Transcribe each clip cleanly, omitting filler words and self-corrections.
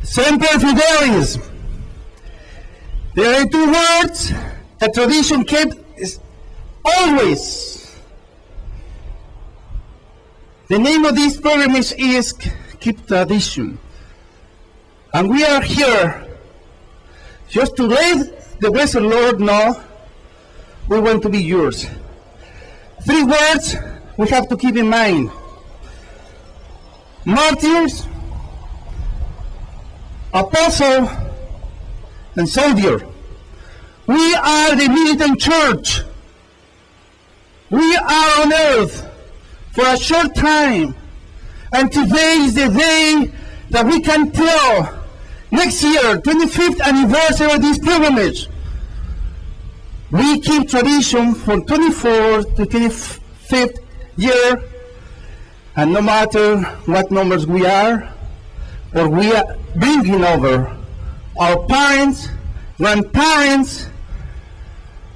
Semper Fidelis. There are two words that tradition kept always. The name of this program is Keep Tradition. And we are here just to let the blessed Lord know we want to be yours. Three words we have to keep in mind. Martyrs, apostle, and soldier. We are the militant church. We are on earth for a short time. And today is the day that we can tell next year, 25th anniversary of this pilgrimage. We keep tradition from 24th to 25th year. And no matter what numbers we are, or we are bringing over our parents, grandparents,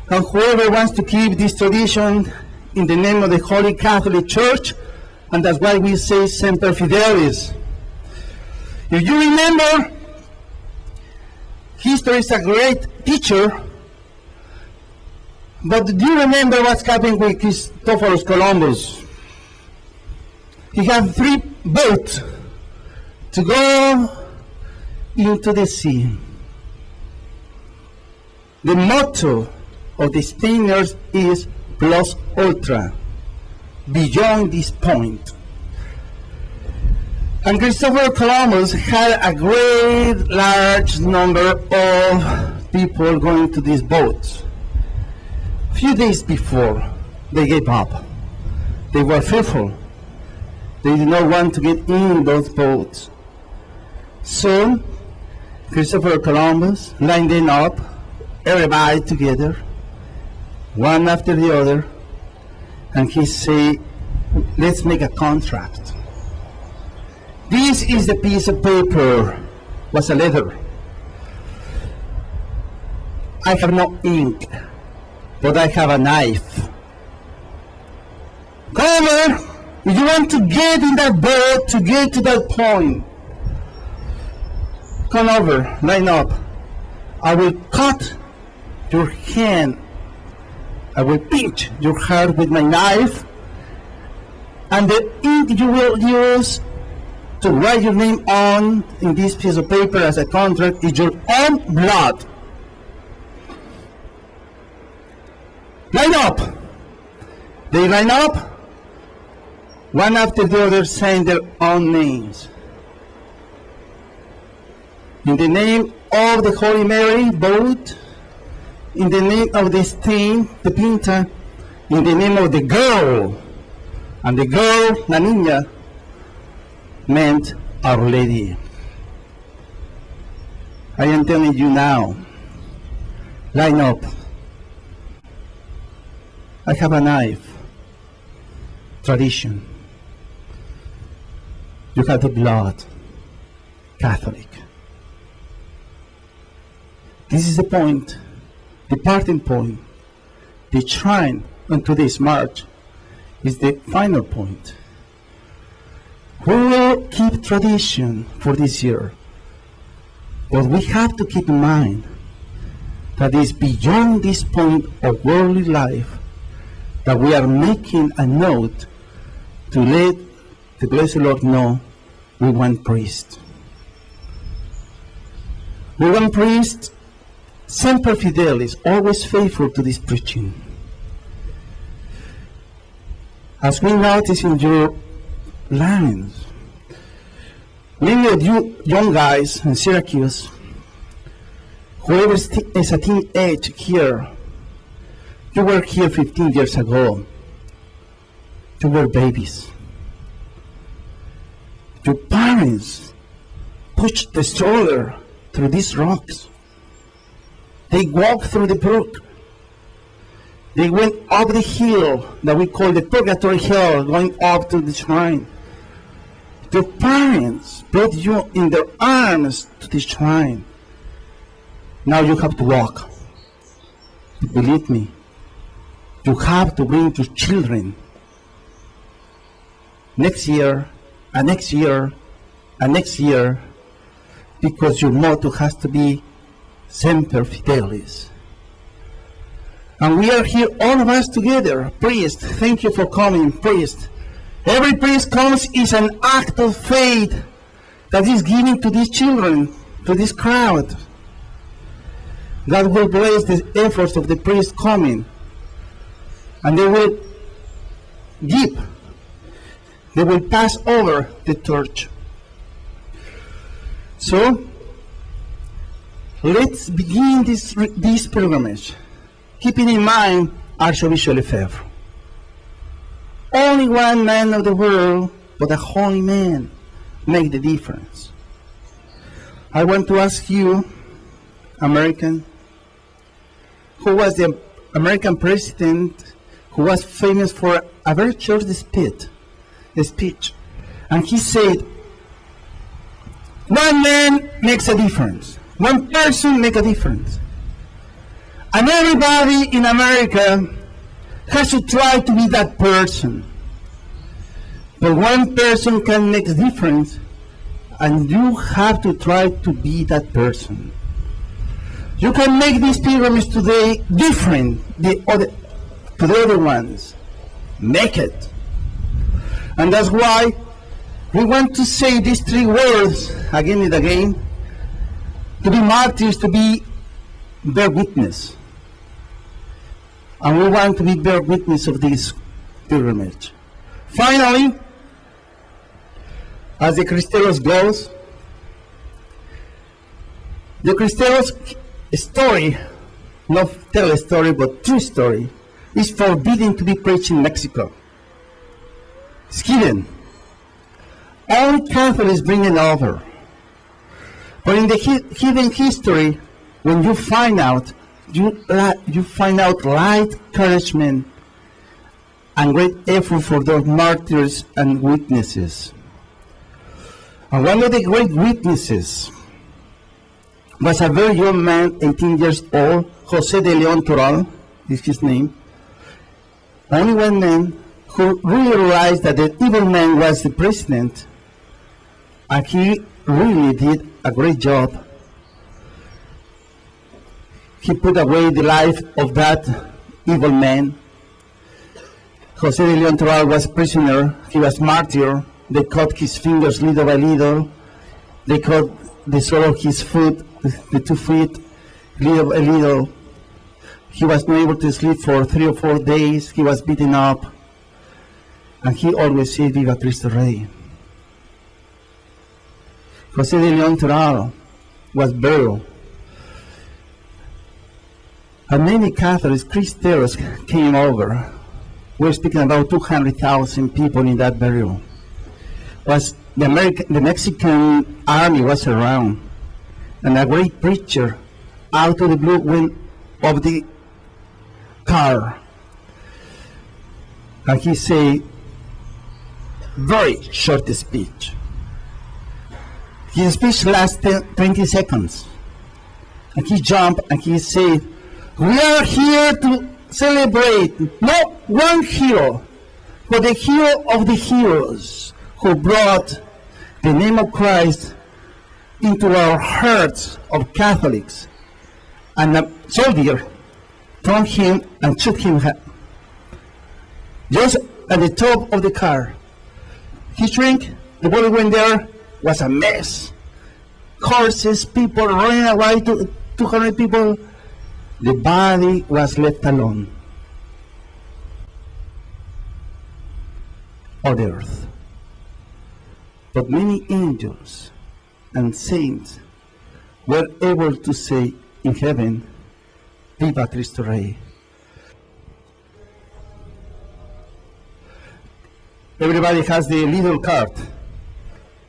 and whoever wants to keep this tradition in the name of the Holy Catholic Church, and that's why we say Semper Fidelis. If you remember, history is a great teacher, but do you remember what's happened with Christopher Columbus? He had 3 boats to go into the sea. The motto of the Spaniards is plus ultra, beyond this point. And Christopher Columbus had a great large number of people going to these boats. A few days before, they gave up. They were fearful. They did not want to get in those boats. So, Christopher Columbus lined them up, everybody together, one after the other, and he said, let's make a contract. This is the piece of paper, was a letter. I have no ink, but I have a knife. Come over, if you want to get in that boat, to get to that point, come over, line up. I will cut your hand. I will pinch your heart with my knife, and the ink you will use to write your name on in this piece of paper as a contract is your own blood. Line up. They line up, one after the other, saying their own names. In the name of the Holy Mary, boat. In the name of the Stain, the Pinta. In the name of the girl. And the girl, la niña, meant Our Lady. I am telling you now, line up. I have a knife. Tradition. You have the blood. Catholic. This is the point, the parting point. The shrine on today's march is the final point. We will keep tradition for this year, but we have to keep in mind that it's beyond this point of worldly life that we are making a note to let the blessed Lord know we want priests. We want priests Semper Fidelis, always faithful to this preaching. As we notice in your lines, many of you young guys in Syracuse, whoever is a teenage here, you were here 15 years ago. You were babies. Your parents pushed the stroller through these rocks. They walked through the brook. They went up the hill that we call the Purgatory Hill, going up to the shrine. Your parents brought you in their arms to the shrine. Now you have to walk. Believe me, you have to bring your children. Next year, and next year, and next year, because your motto has to be Semper Fidelis. And we are here, all of us together. Priest, thank you for coming, priest. Every priest comes is an act of faith that is given to these children, to this crowd. God will bless the efforts of the priest coming, and they will give. They will pass over the torch. So, let's begin this pilgrimage, keeping in mind Archbishop Lefebvre. Only one man of the world, but a holy man, make the difference. I want to ask you, American, who was the American president who was famous for a very short speech, and he said, one man makes a difference. One person makes a difference. And everybody in America has to try to be that person. But one person can make a difference, and you have to try to be that person. You can make these pilgrims today different to the other ones. Make it. And that's why we want to say these three words again and again. To be martyrs, to be bear witness. And we want to be bear witness of this pilgrimage. Finally, as the Cristeros goes, the Cristeros story, not tell a story, but true story, is forbidden to be preached in Mexico. It's hidden. Only Catholics bring it over. But in the hidden history, when you find out, you find out light, encouragement, and great effort for those martyrs and witnesses. And one of the great witnesses was a very young man, 18 years old, José de León Toral is his name. Only one man who really realized that the evil man was the president, and he really did a great job. He put away the life of that evil man. José de León Toral was prisoner, he was martyr. They cut his fingers little by little. They cut the sole of his foot, the 2 feet, little by little. He was not able to sleep for 3 or 4 days. He was beaten up. And he always said, Viva Cristo Rey. José de León Toral was buried. And many Catholics, Cristeros came over. We're speaking about 200,000 people in that burial. The Mexican army was around, and a great preacher out of the blue went of the car, and he said very short speech. His speech lasted 20 seconds, and he jumped and he said, "We are here to celebrate not one hero, but the hero of the heroes, who brought the name of Christ into our hearts of Catholics." And a soldier turned him and shook him just at the top of the car. He shrank, the body went there, was a mess. Horses, people running away, 200 people. The body was left alone on the earth. But many angels and saints were able to say in heaven, Viva Cristo Rey. Everybody has the little card.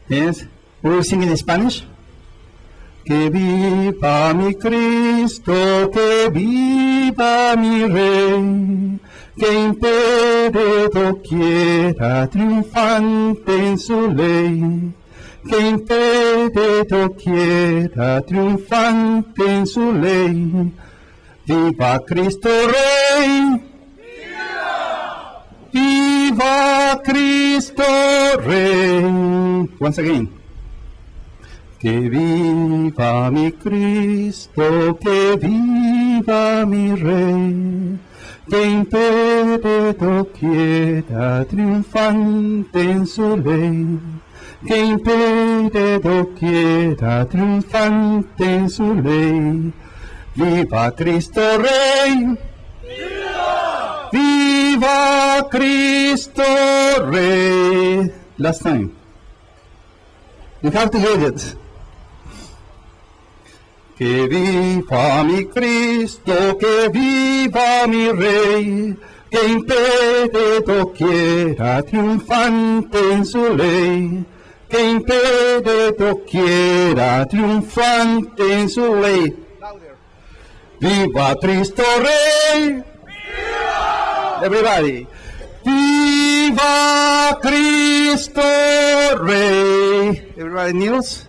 Yes? We will sing in Spanish. Que viva mi Cristo, que viva mi Rey, que impere doquiera triunfante en su ley, que impere doquiera triunfante en su ley. Viva Cristo Rey, viva, viva Cristo Rey. Once again. Que viva mi Cristo, que viva mi Rey, que impere doquiera triunfante en su ley, que impere doquiera triunfante en su ley. Viva Cristo Rey, viva, viva Cristo Rey. Last time. You have to hear it. Que viva mi Cristo, que viva mi Rey, que impere doquiera triunfante en su ley, que impere doquiera triunfante en su ley. Viva Cristo Rey, viva, everybody, viva Cristo Rey. Everybody kneels.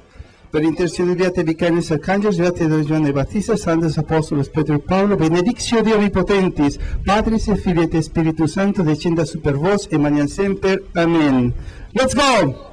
Per intercedere vicaris arcangeli, beati Giovanni Battista, Santos Apóstolos Pedro y Pablo, benedictio Dei Omnipotentis, Patris et Filii et Spiritus Sancto, descenda super vos e mañana semper. Amen. Let's go!